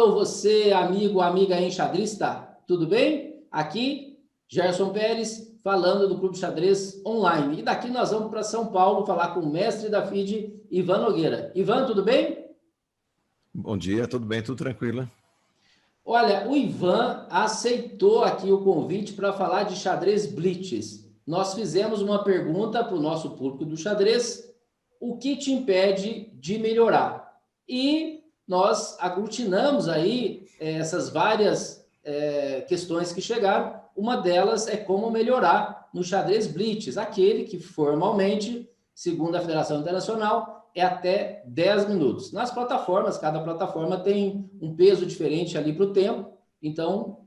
Alô, você, amigo, amiga enxadrista, tudo bem? Aqui, Gerson Pérez, falando do Clube Xadrez Online. E daqui nós vamos para São Paulo falar com o mestre da FIDE, Ivan Nogueira. Ivan, tudo bem? Bom dia, tudo bem, tudo tranquilo. Olha, o Ivan aceitou aqui o convite para falar de xadrez blitz. Nós fizemos uma pergunta para o nosso público do xadrez: o que te impede de melhorar? E nós aglutinamos aí essas várias questões que chegaram. Uma delas é como melhorar no xadrez blitz, aquele que formalmente, segundo a Federação Internacional, é até 10 minutos. Nas plataformas, cada plataforma tem um peso diferente ali para o tempo, então,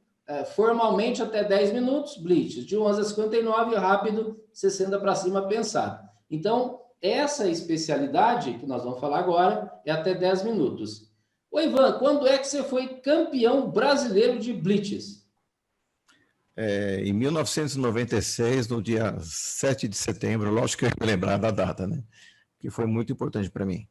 formalmente até 10 minutos, blitz, de 11 a 59, rápido, 60 para cima, pensado. Então, essa especialidade que nós vamos falar agora é até 10 minutos. Ô Ivan, quando é que você foi campeão brasileiro de blitz? Em 1996, no dia 7 de setembro, lógico que eu ia lembrar da data, né? Que foi muito importante para mim.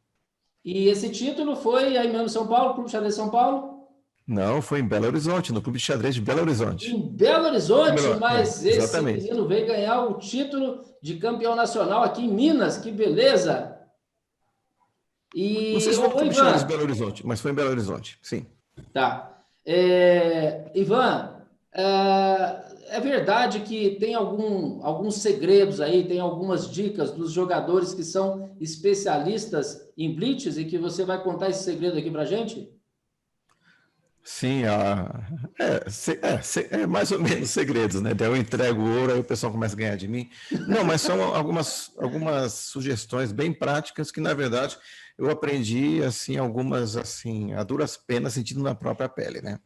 E esse título foi aí mesmo em São Paulo, Clube Xadrez São Paulo? Não, foi em Belo Horizonte, no Clube de Xadrez de Belo Horizonte. Em Belo Horizonte, mas esse Exatamente. menino veio ganhar o título de campeão nacional aqui em Minas, que beleza! Não sei E, se foi no ô Clube de Xadrez de Ivan, Belo Horizonte, mas foi em Belo Horizonte, sim. tá. Ivan, é verdade que tem alguns segredos aí, tem algumas dicas dos jogadores que são especialistas em blitz e que você vai contar esse segredo aqui pra gente? Sim, é mais ou menos segredos, né? Daí eu entrego o ouro, aí o pessoal começa a ganhar de mim. Não, mas são algumas sugestões bem práticas que, na verdade, eu aprendi, assim, algumas, assim, a duras penas, sentindo na própria pele, né?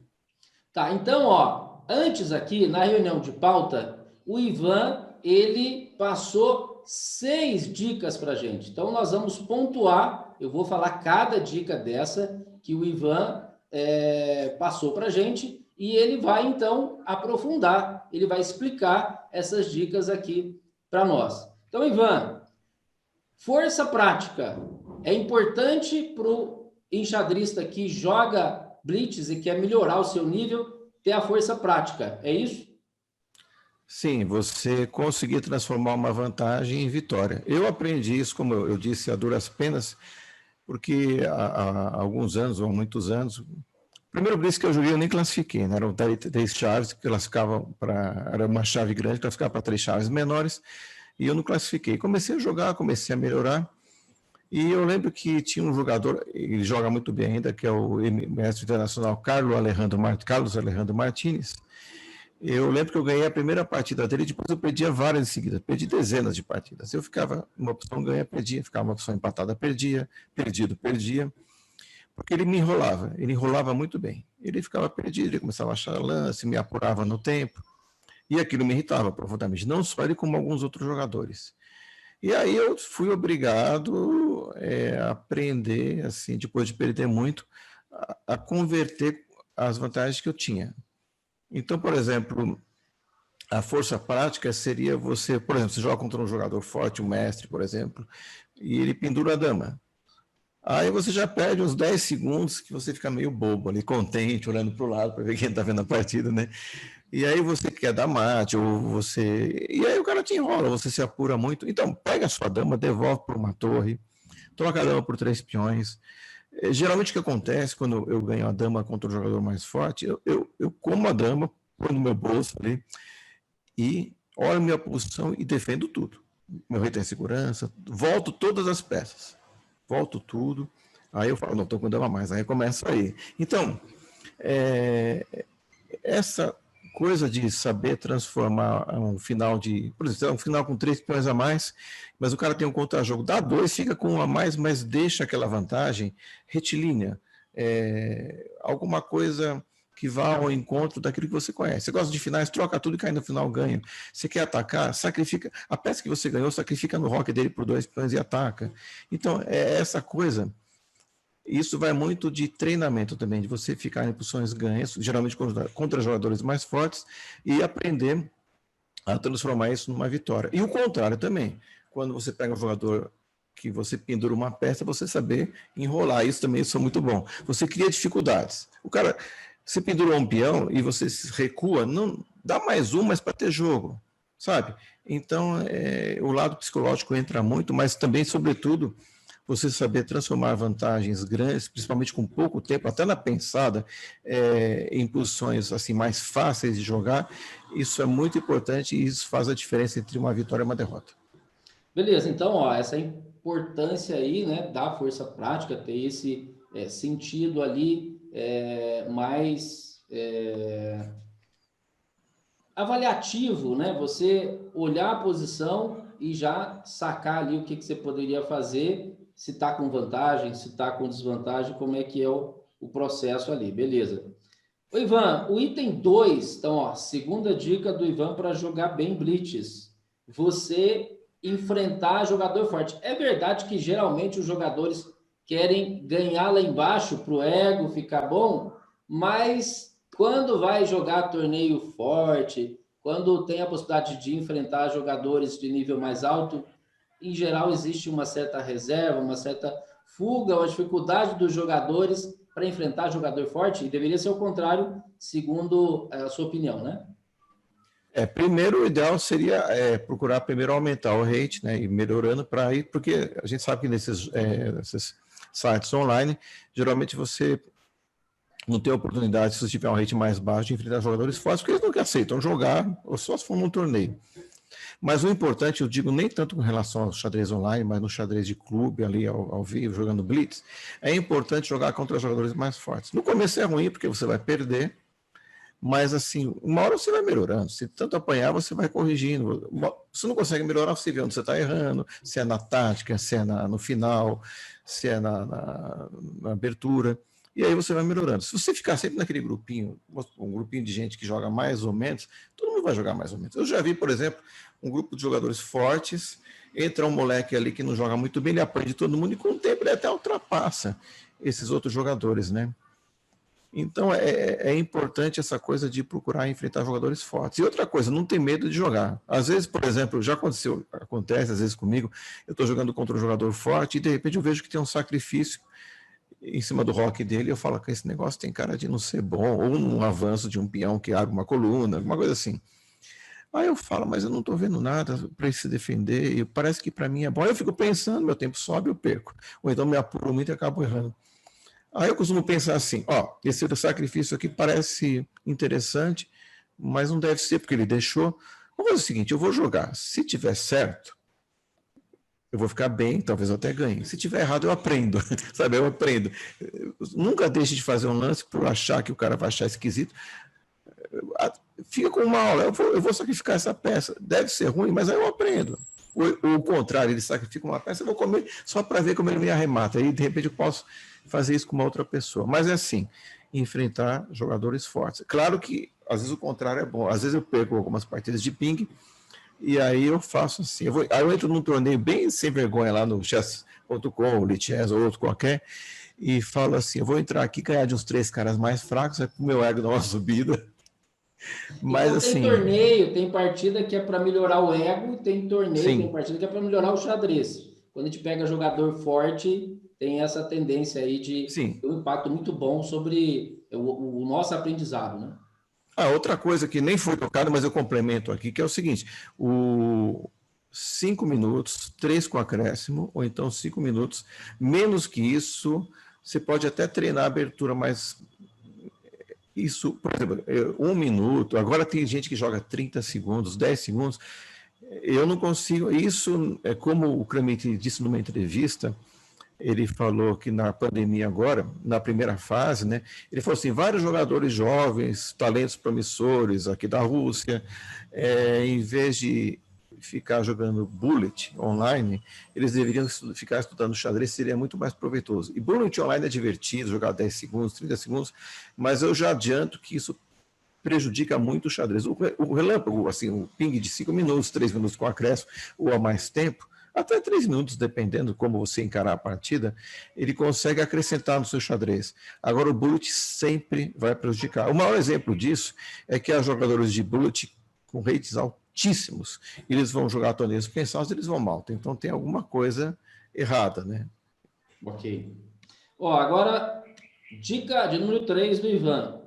Tá, então, ó, antes aqui, na reunião de pauta, o Ivan, ele passou 6 dicas pra gente. Então, nós vamos pontuar, eu vou falar cada dica dessa que o Ivan passou pra gente e ele vai, então, aprofundar, ele vai explicar essas dicas aqui para nós. Então, Ivan, força prática é importante para o enxadrista que joga blitz e quer melhorar o seu nível, ter a força prática, é isso? Sim, você conseguir transformar uma vantagem em vitória. Eu aprendi isso, como eu disse, a duras penas, porque há alguns anos, ou há muitos anos, o primeiro blitz que eu joguei eu nem classifiquei, né? Eram 10 chaves que classificavam para. Era uma chave grande, classificava para 3 chaves menores, e eu não classifiquei. Comecei a jogar, comecei a melhorar, e eu lembro que tinha um jogador, ele joga muito bem ainda, que é o mestre internacional Carlos Alejandro Martínez. Eu lembro que eu ganhei a primeira partida dele, depois eu perdia várias em seguida, perdi dezenas de partidas. Eu ficava uma opção ganha, perdia, ficava uma opção empatada, perdia, perdido, perdia, porque ele me enrolava, ele enrolava muito bem. Ele ficava perdido, ele começava a achar lance, me apurava no tempo, e aquilo me irritava profundamente, não só ele, como alguns outros jogadores. E aí eu fui obrigado a aprender, assim, depois de perder muito, a converter as vantagens que eu tinha. Então, por exemplo, a força prática seria você, por exemplo, você joga contra um jogador forte, um mestre, por exemplo, e ele pendura a dama. Aí você já perde uns 10 segundos que você fica meio bobo ali, contente, olhando para o lado para ver quem está vendo a partida, né? E aí você quer dar mate, ou você. E aí o cara te enrola, você se apura muito. Então, pega a sua dama, devolve por uma torre, troca a dama por 3 peões. Geralmente o que acontece quando eu ganho a dama contra um jogador mais forte, eu como a dama, põe no meu bolso ali, e olho minha posição e defendo tudo. Meu rei tem segurança, volto todas as peças, volto tudo. Aí eu falo, não estou com dama mais, aí começa aí. Então, essa coisa de saber transformar um final de, por exemplo, um final com 3 peões a mais, mas o cara tem um contra-jogo, dá 2, fica com um a mais, mas deixa aquela vantagem retilínea, alguma coisa que vá ao encontro daquilo que você conhece. Você gosta de finais, troca tudo e cai no final, ganha. Você quer atacar, sacrifica, a peça que você ganhou, sacrifica no rock dele por 2 peões e ataca. Então, é essa coisa. Isso vai muito de treinamento também, de você ficar em posições ganhas, geralmente contra jogadores mais fortes, e aprender a transformar isso numa vitória. E o contrário também, quando você pega um jogador que você pendura uma peça, você saber enrolar. Isso também é muito bom. Você cria dificuldades. O cara, você pendurou um peão e você recua, não dá mais um, mas para ter jogo, sabe? Então, o lado psicológico entra muito, mas também, sobretudo, você saber transformar vantagens grandes, principalmente com pouco tempo, até na pensada, em posições assim, mais fáceis de jogar, isso é muito importante e isso faz a diferença entre uma vitória e uma derrota. Beleza, então, ó, essa importância aí, né, da força prática, ter esse sentido ali mais avaliativo, né? Você olhar a posição e já sacar ali o que você poderia fazer, se está com vantagem, se está com desvantagem, como é que é o processo ali, beleza. Ô, Ivan, o item 2, então, ó, segunda dica do Ivan para jogar bem blitz. Você enfrentar jogador forte. É verdade que geralmente os jogadores querem ganhar lá embaixo para o ego ficar bom, mas quando vai jogar torneio forte, quando tem a possibilidade de enfrentar jogadores de nível mais alto, em geral existe uma certa reserva, uma certa fuga, uma dificuldade dos jogadores para enfrentar jogador forte, e deveria ser o contrário, segundo a sua opinião, né? Primeiro, o ideal seria procurar primeiro aumentar o rate, né, e melhorando para ir, porque a gente sabe que nesses sites online, geralmente você não tem oportunidade, se você tiver um rate mais baixo, de enfrentar jogadores fortes, porque eles não aceitam jogar, ou só se for num torneio. Mas o importante, eu digo nem tanto com relação ao xadrez online, mas no xadrez de clube, ali ao vivo, jogando blitz, é importante jogar contra jogadores mais fortes. No começo é ruim, porque você vai perder, mas assim, uma hora você vai melhorando. Se tanto apanhar, você vai corrigindo. Você não consegue melhorar, você vê onde você está errando, se é na tática, se é no final, se é na abertura. E aí você vai melhorando. Se você ficar sempre naquele grupinho, um grupinho de gente que joga mais ou menos, todo mundo vai jogar mais ou menos. Eu já vi, por exemplo, um grupo de jogadores fortes, entra um moleque ali que não joga muito bem, ele aprende todo mundo e com o tempo ele até ultrapassa esses outros jogadores, né? Então é importante essa coisa de procurar enfrentar jogadores fortes. E outra coisa, não tem medo de jogar. Às vezes, por exemplo, já acontece às vezes comigo, eu estou jogando contra um jogador forte e de repente eu vejo que tem um sacrifício em cima do rock dele, eu falo que esse negócio tem cara de não ser bom, ou um avanço de um peão que abre uma coluna, alguma coisa assim. Aí eu falo, mas eu não estou vendo nada para ele se defender, e parece que para mim é bom. Aí eu fico pensando, meu tempo sobe, eu perco. Ou então me apuro muito e acabo errando. Aí eu costumo pensar assim, esse sacrifício aqui parece interessante, mas não deve ser porque ele deixou. Vamos fazer o seguinte, eu vou jogar. Se tiver certo, eu vou ficar bem, talvez eu até ganhe. Se tiver errado, eu aprendo, sabe? Eu aprendo. Nunca deixe de fazer um lance por achar que o cara vai achar esquisito. Fica com uma aula, eu vou sacrificar essa peça. Deve ser ruim, mas aí eu aprendo. Ou o contrário, ele sacrifica uma peça, eu vou comer só para ver como ele me arremata. Aí, de repente, eu posso fazer isso com uma outra pessoa. Mas é assim, enfrentar jogadores fortes. Claro que, às vezes, o contrário é bom. Às vezes eu perco algumas partidas de ping, e aí eu faço assim. Aí eu entro num torneio bem sem vergonha lá no chess.com, Lichess ou outro qualquer, e falo assim, eu vou entrar aqui, ganhar de uns 3 caras mais fracos, aí pro meu ego dar uma subida. Mas então assim... tem torneio, tem partida que é para melhorar o ego, tem torneio, tem partida que é para melhorar o xadrez. Quando a gente pega jogador forte, tem essa tendência aí de ter um impacto muito bom sobre o nosso aprendizado, né? Outra coisa que nem foi tocada, mas eu complemento aqui, que é o seguinte, 5 minutos, 3 com acréscimo, ou então 5 minutos, menos que isso, você pode até treinar a abertura, mas isso, por exemplo, 1 minuto, agora tem gente que joga 30 segundos, 10 segundos, eu não consigo, isso é como o Clemente disse numa entrevista, ele falou que na pandemia agora, na primeira fase, né, ele falou assim, vários jogadores jovens, talentos promissores aqui da Rússia, em vez de ficar jogando bullet online, eles deveriam ficar estudando xadrez, seria muito mais proveitoso. E bullet online é divertido, jogar 10 segundos, 30 segundos, mas eu já adianto que isso prejudica muito o xadrez. O relâmpago, assim, o ping de 5 minutos, 3 minutos com acréscimo, ou a mais tempo, até 3 minutos, dependendo de como você encarar a partida, ele consegue acrescentar no seu xadrez. Agora, o bullet sempre vai prejudicar. O maior exemplo disso é que há jogadores de bullet com rates altíssimos, eles vão jogar torneios pensados, eles vão mal. Então, tem alguma coisa errada, né? Ok. Ó, agora, dica de número 3 do Ivan.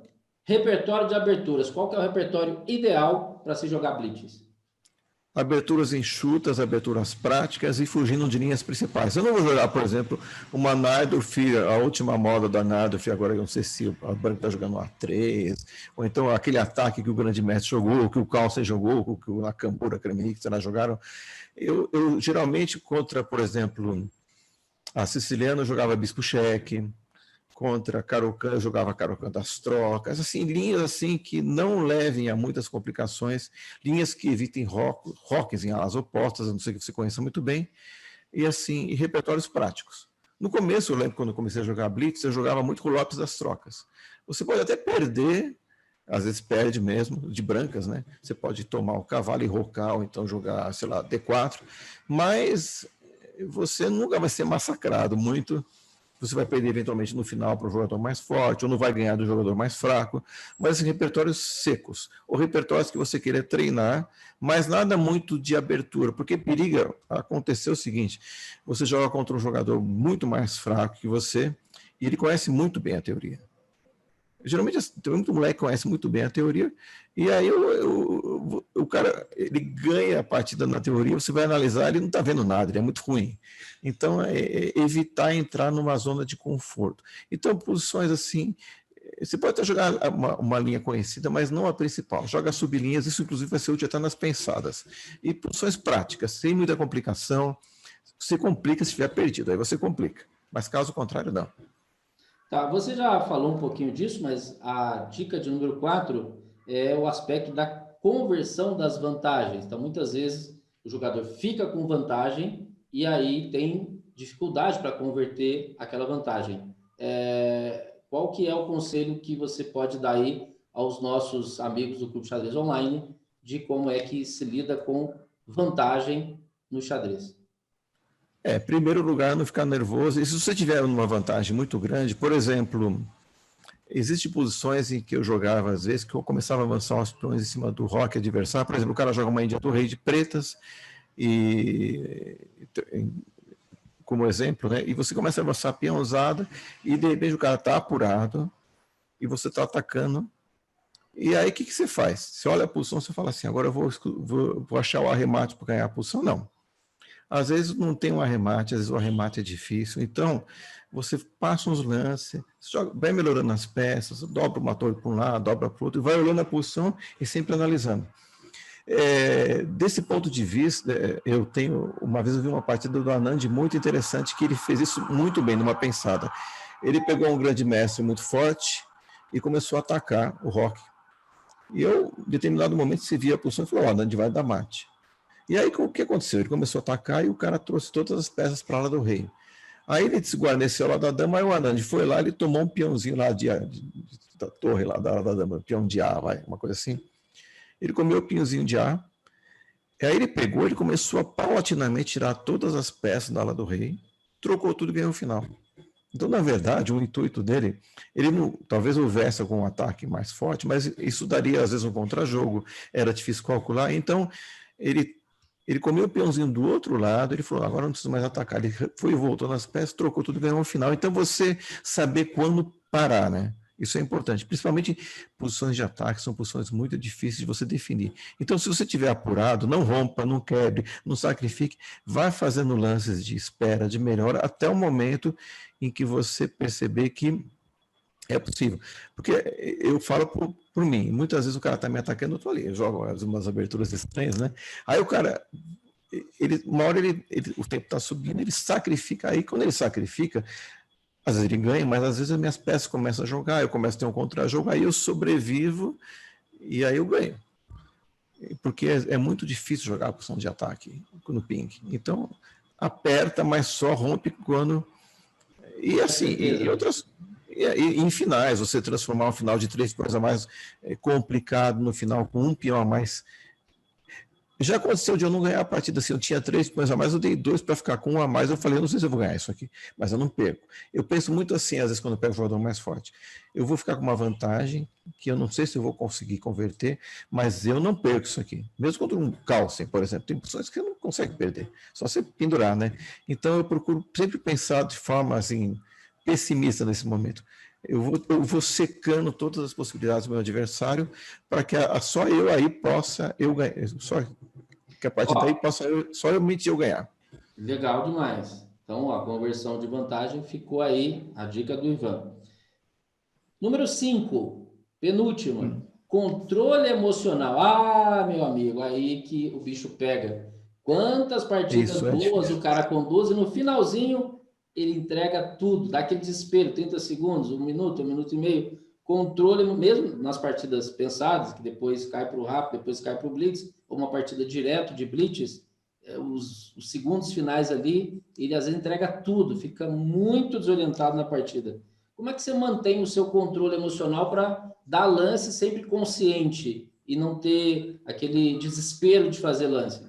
Repertório de aberturas. Qual que é o repertório ideal para se jogar blitz? Aberturas enxutas, aberturas práticas e fugindo de linhas principais. Eu não vou jogar, por exemplo, uma Nardorf, a última moda da Nardorf, agora eu não sei se a Branca está jogando uma 3, ou então aquele ataque que o grande mestre jogou, que o Carlsen jogou, que o Nakamura, Kramnik, jogaram. Eu geralmente contra, por exemplo, a Siciliana eu jogava Bispo Cheque, contra Caro-Kann, eu jogava Caro-Kann das trocas, assim, linhas assim que não levem a muitas complicações, linhas que evitem roques em alas opostas, a não ser que você conheça muito bem, e assim, e repertórios práticos. No começo, eu lembro quando eu comecei a jogar Blitz, eu jogava muito com o Lopes das trocas. Você pode até perder, às vezes perde mesmo, de brancas, né? Você pode tomar o cavalo e rocar, ou então jogar, sei lá, D4, mas você nunca vai ser massacrado muito. Você vai perder eventualmente no final para o jogador mais forte, ou não vai ganhar do jogador mais fraco, mas assim, repertórios secos, ou repertórios que você queira treinar, mas nada muito de abertura, porque periga acontecer o seguinte: você joga contra um jogador muito mais fraco que você, e ele conhece muito bem a teoria. Geralmente tem muito moleque que conhece muito bem a teoria, e aí o cara ele ganha a partida na teoria, você vai analisar, ele não está vendo nada, ele é muito ruim. Então, evitar entrar numa zona de conforto. Então, posições assim, você pode até jogar uma linha conhecida, mas não a principal. Joga sublinhas, isso inclusive vai ser útil até nas pensadas. E posições práticas, sem muita complicação. Você complica se estiver perdido, aí você complica. Mas caso contrário, não. Tá, você já falou um pouquinho disso, mas a dica de número 4 é o aspecto da conversão das vantagens. Então, muitas vezes, o jogador fica com vantagem e aí tem dificuldade para converter aquela vantagem. Qual que é o conselho que você pode dar aí aos nossos amigos do Clube Xadrez Online de como é que se lida com vantagem no xadrez? Em primeiro lugar, não ficar nervoso. E se você tiver uma vantagem muito grande, por exemplo, existem posições em que eu jogava, às vezes, que eu começava a avançar os peões em cima do roque adversário. Por exemplo, o cara joga uma Índia do rei de pretas, e como exemplo, né? E você começa a avançar peãozada, e de repente o cara está apurado, e você está atacando. E aí o que você faz? Você olha a posição, você fala assim: agora eu vou achar o arremate para ganhar a posição? Não. Às vezes não tem um arremate, às vezes o arremate é difícil. Então, você passa uns lances, vai melhorando as peças, dobra uma torre para um lado, dobra para o outro, e vai olhando a posição e sempre analisando. Desse ponto de vista, uma vez eu vi uma partida do Anand muito interessante, que ele fez isso muito bem, numa pensada. Ele pegou um grande mestre muito forte e começou a atacar o roque. E eu, em determinado momento, se via a posição e falou: Anand vai dar mate. E aí, o que aconteceu? Ele começou a atacar e o cara trouxe todas as peças para lá do rei. Aí ele desguarneceu lá da dama, aí o Anand foi lá, ele tomou um peãozinho lá da torre lá da dama, peão de A, uma coisa assim. Ele comeu o peãozinho de A, e aí ele pegou, ele começou a paulatinamente tirar todas as peças da ala do rei, trocou tudo e ganhou o final. Então, na verdade, o intuito dele, ele não, talvez houvesse algum ataque mais forte, mas isso daria, às vezes, um contrajogo, era difícil calcular, então ele comeu o peãozinho do outro lado, ele falou: agora não preciso mais atacar. Ele foi e voltou nas peças, trocou tudo e ganhou um final. Então, você saber quando parar, né? Isso é importante, principalmente posições de ataque, são posições muito difíceis de você definir. Então, se você estiver apurado, não rompa, não quebre, não sacrifique, vá fazendo lances de espera, de melhora, até o momento em que você perceber que é possível. Porque eu falo por mim, muitas vezes o cara está me atacando, eu estou ali, eu jogo umas aberturas estranhas, né? Aí o cara, uma hora o tempo está subindo, ele sacrifica, aí quando ele sacrifica, às vezes ele ganha, mas às vezes as minhas peças começam a jogar, eu começo a ter um contra-jogo, aí eu sobrevivo e aí eu ganho. Porque é muito difícil jogar a posição de ataque no ping. Então, aperta, mas só rompe quando... E assim, e outras... E em finais, você transformar um final de 3 peões a mais complicado no final com um peão a mais. Já aconteceu de eu não ganhar a partida assim, eu tinha 3 peões a mais, eu dei 2 para ficar com um a mais, eu falei: eu não sei se eu vou ganhar isso aqui, mas eu não perco. Eu penso muito assim, às vezes, quando eu pego o jogador mais forte. Eu vou ficar com uma vantagem, que eu não sei se eu vou conseguir converter, mas eu não perco isso aqui. Mesmo contra um Carlsen, por exemplo, tem posições que eu consegue perder, só você pendurar, né? Então eu procuro sempre pensar de forma assim, pessimista nesse momento. Eu vou secando todas as possibilidades do meu adversário para que só eu aí possa eu ganhar, só que a partir daí Ó, possa só eu mentir eu ganhar. legal demais. Então, ó, a conversão de vantagem ficou aí a dica do Ivan. Número 5, penúltima. Controle emocional. Ah, meu amigo, aí que o bicho pega. Quantas partidas Isso é boas difícil. o cara conduz e no finalzinho ele entrega tudo, dá aquele desespero, 30 segundos, 1 minuto e meio. Controle, mesmo nas partidas pensadas, que depois cai para o rápido, depois cai para o blitz, ou uma partida direto de blitz, os segundos finais ali, ele às vezes entrega tudo, fica muito desorientado na partida. Como é que você mantém o seu controle emocional para dar lance sempre consciente e não ter aquele desespero de fazer lance?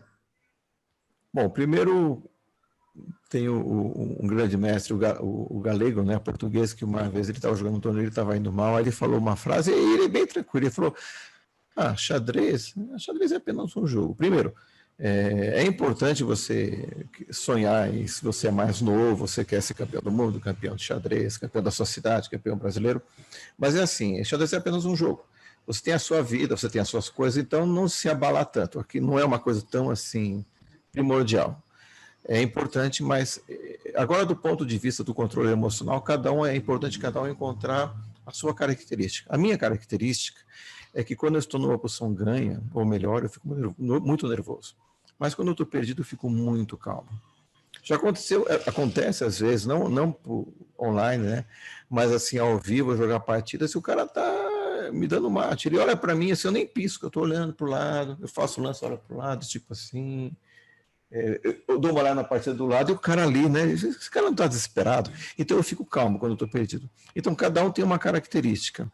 Bom, primeiro tem um grande mestre, o Galego, né, português, que uma vez ele estava jogando um torneio, ele estava indo mal, aí ele falou uma frase, e ele é bem tranquilo, ele falou, xadrez é apenas um jogo. Primeiro, é importante você sonhar, e se você é mais novo, você quer ser campeão do mundo, campeão de xadrez, campeão da sua cidade, campeão brasileiro, mas é assim, xadrez é apenas um jogo. Você tem a sua vida, você tem as suas coisas, então não se abalar tanto. Aqui não é uma coisa tão assim primordial. É importante, mas agora do ponto de vista do controle emocional, é importante cada um encontrar a sua característica. A minha característica é que quando eu estou numa posição ganha, ou melhor, eu fico muito nervoso. Mas quando eu estou perdido, eu fico muito calmo. Já aconteceu, acontece às vezes, não online, né? Mas assim, ao vivo, jogar partida, se o cara tá me dando mate, ele olha para mim assim, eu nem pisco, eu tô olhando pro lado, eu faço o lance, olha pro lado, tipo assim, eu dou uma olhada na partida do lado e o cara ali, né? Esse cara não está desesperado. Então eu fico calmo quando eu estou perdido. Então cada um tem uma característica.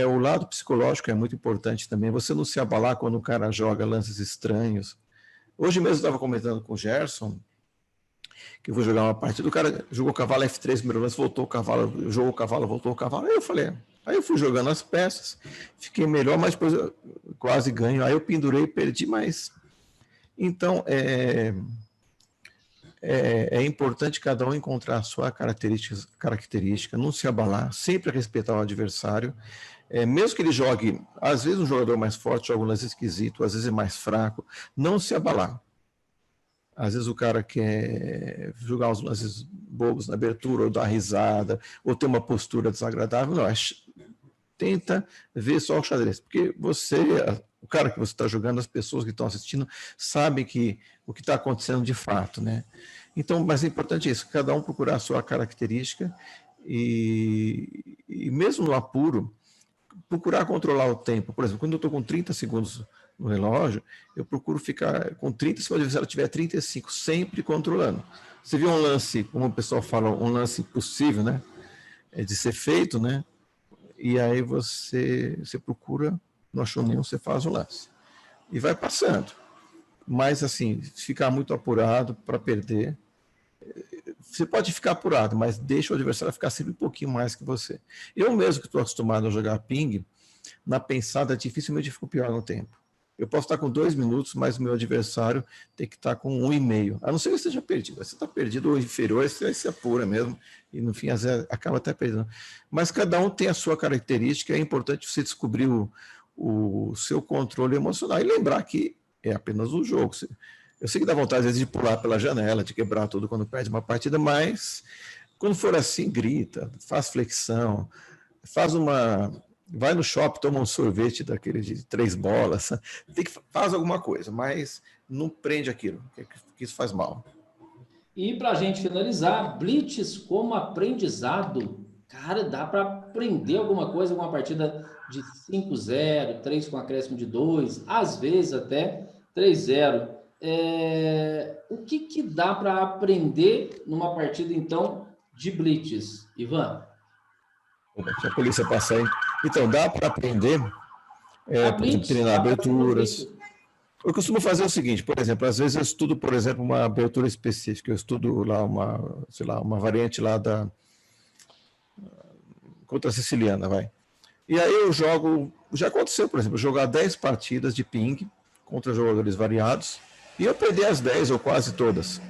O lado psicológico é muito importante também. Você não se abalar quando o cara joga lances estranhos. Hoje mesmo eu estava comentando com o Gerson que eu vou jogar uma partida. O cara jogou o cavalo F3 primeiro lance, voltou o cavalo, jogou o cavalo, voltou o cavalo. Aí eu falei, aí eu fui jogando as peças, fiquei melhor, mas depois eu quase ganho. Aí eu pendurei, perdi, mas então é importante cada um encontrar a sua característica, não se abalar, sempre respeitar o adversário, mesmo que ele jogue, às vezes um jogador mais forte joga um lance esquisito, às vezes é mais fraco, não se abalar. Às vezes o cara quer jogar uns lances bobos na abertura, ou dar risada, ou ter uma postura desagradável, não, tenta ver só o xadrez, porque o cara que você está jogando, as pessoas que estão assistindo, sabem que o que está acontecendo de fato, né? Então, mas é importante isso, cada um procurar a sua característica e mesmo no apuro, procurar controlar o tempo. Por exemplo, quando eu estou com 30 segundos no relógio, eu procuro ficar com 30, se o adversário tiver 35, sempre controlando. Você viu um lance, como o pessoal fala, um lance possível, né? De ser feito, né? E aí você procura, não achou nenhum, você faz o lance. E vai passando. Mas, assim, ficar muito apurado para perder. Você pode ficar apurado, mas deixa o adversário ficar sempre um pouquinho mais que você. Eu mesmo que estou acostumado a jogar ping, na pensada dificilmente fico pior no tempo. Eu posso estar com 2 minutos, mas o meu adversário tem que estar com 1,5. A não ser que você esteja perdido. Se você está perdido ou inferior, você se apura mesmo. E no fim, às vezes, acaba até perdendo. Mas cada um tem a sua característica. É importante você descobrir o seu controle emocional. E lembrar que é apenas um jogo. Eu sei que dá vontade, às vezes, de pular pela janela, de quebrar tudo quando perde uma partida, mas quando for assim, grita, faz flexão, vai no shopping, toma um sorvete daquele de 3 bolas, faz alguma coisa, mas não prende aquilo, que isso faz mal. E para a gente finalizar, blitz como aprendizado. Cara, dá para aprender alguma coisa, alguma partida de 5-0, 3 com acréscimo de 2, às vezes até 3-0. O que dá para aprender numa partida, então, de blitz, Ivan? Se a polícia passar aí. Então, dá para aprender, A por exemplo, blitz, treinar dá para aprender blitz. aberturas. Eu costumo fazer o seguinte, por exemplo, às vezes eu estudo, por exemplo, uma abertura específica, eu estudo lá uma variante lá contra a siciliana, vai. E aí eu jogo, já aconteceu, por exemplo, jogar 10 partidas de ping contra jogadores variados, E eu perdi as 10 ou quase todas.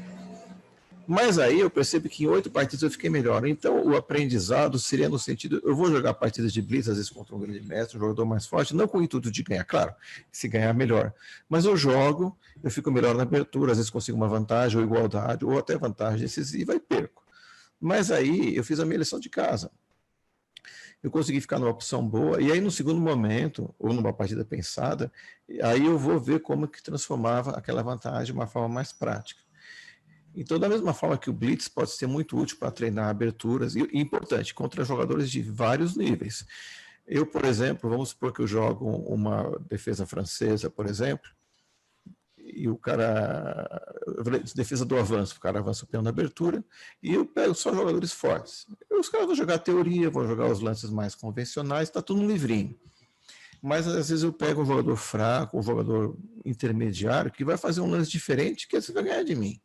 Mas aí eu percebo que em 8 partidas eu fiquei melhor. Então o aprendizado seria no sentido, eu vou jogar partidas de blitz, às vezes contra um grande mestre, um jogador mais forte, não com o intuito de ganhar, claro, se ganhar melhor. Mas eu jogo, eu fico melhor na abertura, às vezes consigo uma vantagem ou igualdade, ou até vantagem decisiva e perco. Mas aí eu fiz a minha lição de casa. Eu consegui ficar numa opção boa, e aí no segundo momento, ou numa partida pensada, aí eu vou ver como que transformava aquela vantagem de uma forma mais prática. Então, da mesma forma que o Blitz pode ser muito útil para treinar aberturas, e importante, contra jogadores de vários níveis. Eu, por exemplo, vamos supor que eu jogo uma defesa francesa, por exemplo, e o cara, defesa do avanço, o cara avança o peão na abertura, e eu pego só jogadores fortes. Os caras vão jogar teoria, vão jogar os lances mais convencionais, está tudo no livrinho. Mas às vezes eu pego um jogador fraco, um jogador intermediário, que vai fazer um lance diferente, que você vai ganhar de mim.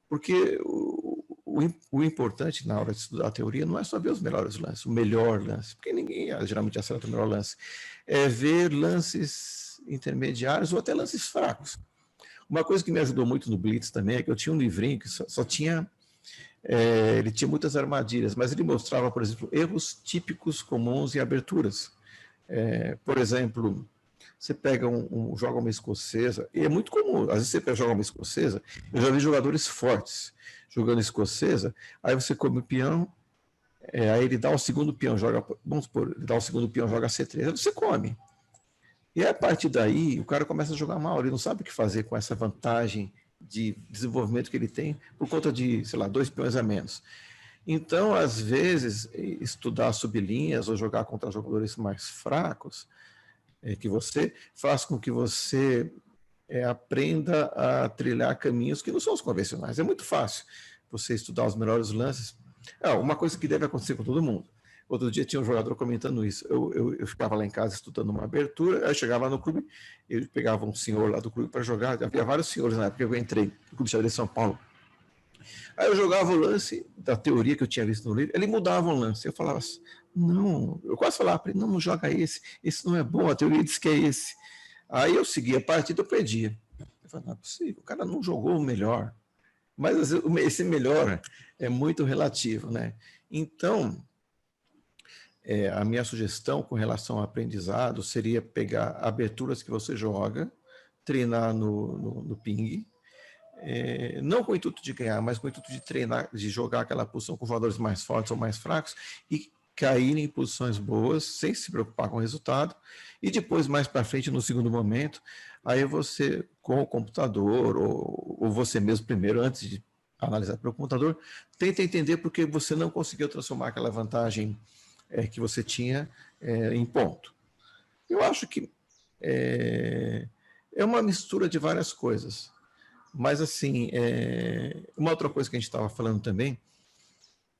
Porque o importante na hora de estudar a teoria não é só ver os melhores lances, o melhor lance, porque ninguém geralmente acerta o melhor lance, é ver lances intermediários ou até lances fracos. Uma coisa que me ajudou muito no Blitz também é que eu tinha um livrinho que só tinha, ele tinha muitas armadilhas, mas ele mostrava, por exemplo, erros típicos comuns em aberturas. Por exemplo, você pega joga uma escocesa, e é muito comum, às vezes você joga uma escocesa, eu já vi jogadores fortes jogando escocesa, aí você come o peão, aí ele dá o segundo peão, vamos supor, ele dá o segundo peão, joga C3, aí você come. E a partir daí, o cara começa a jogar mal, ele não sabe o que fazer com essa vantagem de desenvolvimento que ele tem por conta de, sei lá, 2 peões a menos. Então, às vezes, estudar sublinhas ou jogar contra jogadores mais fracos, que você faz com que você aprenda a trilhar caminhos que não são os convencionais. É muito fácil você estudar os melhores lances. Uma coisa que deve acontecer com todo mundo. Outro dia tinha um jogador comentando isso. Eu ficava lá em casa estudando uma abertura, aí chegava lá no clube, eu pegava um senhor lá do clube para jogar. Havia vários senhores na época que eu entrei no Clube de Xadrez São Paulo. Aí eu jogava o lance da teoria que eu tinha visto no livro, ele mudava o lance. Eu falava assim, não, eu quase falava para ele, não joga esse não é bom, a teoria diz que é esse. Aí eu seguia a partida, eu perdia. Eu falei, não é possível, o cara não jogou o melhor. Mas esse melhor é muito relativo, né? Então, a minha sugestão com relação ao aprendizado seria pegar aberturas que você joga, treinar no ping, não com o intuito de ganhar, mas com o intuito de treinar, de jogar aquela posição com jogadores mais fortes ou mais fracos e cair em posições boas, sem se preocupar com o resultado, e depois, mais para frente, no segundo momento, aí você, com o computador, ou você mesmo primeiro, antes de analisar pelo computador, tenta entender por que você não conseguiu transformar aquela vantagem que você tinha em ponto. Eu acho que é uma mistura de várias coisas. Mas, assim, uma outra coisa que a gente estava falando também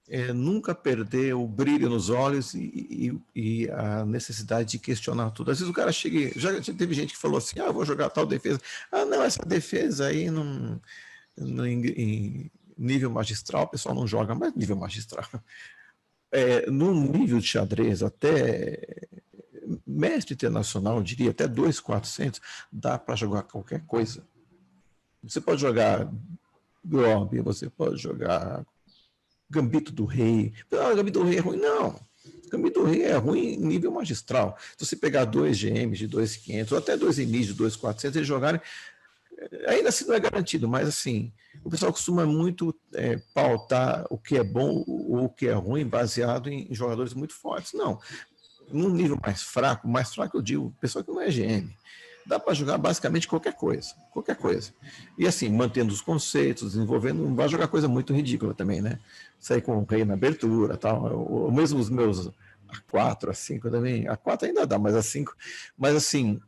é nunca perder o brilho nos olhos e a necessidade de questionar tudo. Às vezes o cara chega, já teve gente que falou assim, vou jogar tal defesa. Não, essa defesa aí em nível magistral, o pessoal não joga, mas nível magistral. No nível de xadrez, até mestre internacional, eu diria, até 2.400, dá para jogar qualquer coisa. Você pode jogar Grob, você pode jogar Gambito do Rei. Gambito do Rei é ruim. Não. Gambito do Rei é ruim em nível magistral. Se você pegar 2 GMs de 2.500 ou até 2 Enis de 2.400, eles jogarem, ainda assim não é garantido, mas assim, o pessoal costuma muito pautar o que é bom ou o que é ruim baseado em jogadores muito fortes. Não. Num nível mais fraco eu digo, pessoal que não é GM, dá para jogar basicamente qualquer coisa. E assim, mantendo os conceitos, desenvolvendo, não vai jogar coisa muito ridícula também, né? Sair com o rei na abertura, tal. Ou mesmo os meus A4, A5 também. A4 ainda dá, mas A5. Mas assim,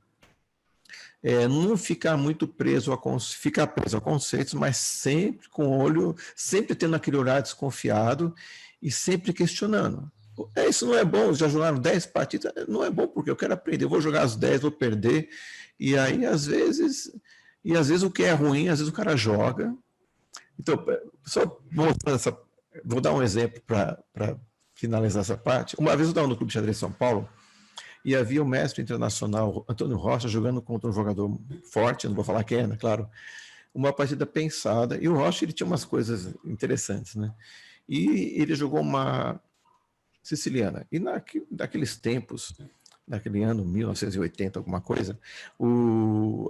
não ficar muito preso ficar preso a conceitos, mas sempre com o olho, sempre tendo aquele olhar desconfiado e sempre questionando. Isso não é bom, já jogaram 10 partidas, não é bom porque eu quero aprender, eu vou jogar as 10, vou perder, e aí às vezes o que é ruim, às vezes o cara joga. Então, só vou dar um exemplo para finalizar essa parte. Uma vez eu estava no Clube de Xadrez São Paulo, e havia o mestre internacional Antônio Rocha jogando contra um jogador forte, não vou falar quem é, claro, uma partida pensada, e o Rocha ele tinha umas coisas interessantes, né? E ele jogou uma siciliana. E naqueles tempos, naquele ano, 1980, alguma coisa,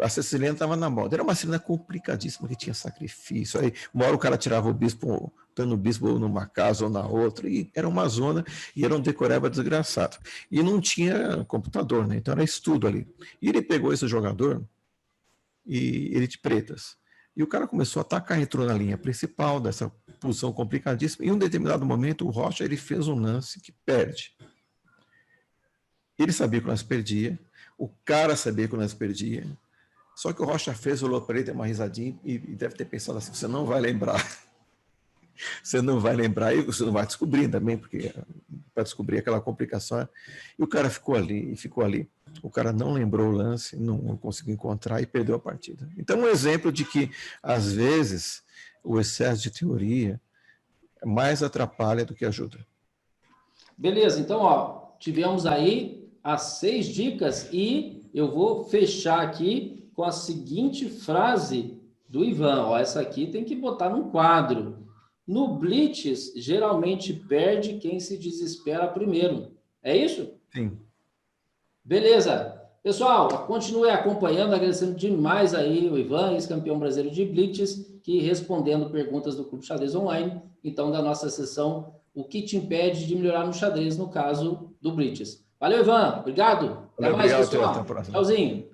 a siciliana estava na moda. Era uma cena complicadíssima, que tinha sacrifício. Aí, uma hora o cara tirava o bispo, dando o bispo numa casa ou na outra, e era uma zona, e era um decoreba desgraçado. E não tinha computador, né? Então era estudo ali. E ele pegou esse jogador, e ele de pretas. E o cara começou a atacar, entrou na linha principal dessa posição complicadíssima. E em um determinado momento, o Rocha ele fez um lance que perde. Ele sabia que o lance perdia, o cara sabia que o lance perdia, só que o Rocha fez, olhou para ele, deu uma risadinha e deve ter pensado assim, você não vai lembrar. Você não vai lembrar e você não vai descobrir também, porque para descobrir aquela complicação. E o cara ficou ali, e ficou ali. O cara não lembrou o lance, não conseguiu encontrar e perdeu a partida. Então, um exemplo de que, às vezes, o excesso de teoria mais atrapalha do que ajuda. Beleza, então, ó, tivemos aí as 6 dicas e eu vou fechar aqui com a seguinte frase do Ivan. Ó, essa aqui tem que botar num quadro. No Blitz, geralmente perde quem se desespera primeiro. É isso? Sim. Beleza. Pessoal, continue acompanhando, agradecendo demais aí o Ivan, ex-campeão brasileiro de Blitz, que respondendo perguntas do Clube Xadrez Online, então da nossa sessão, o que te impede de melhorar no xadrez, no caso do Blitz. Valeu, Ivan. Obrigado. Até Valeu, mais, obrigado, até a pessoal. próxima. Tchauzinho.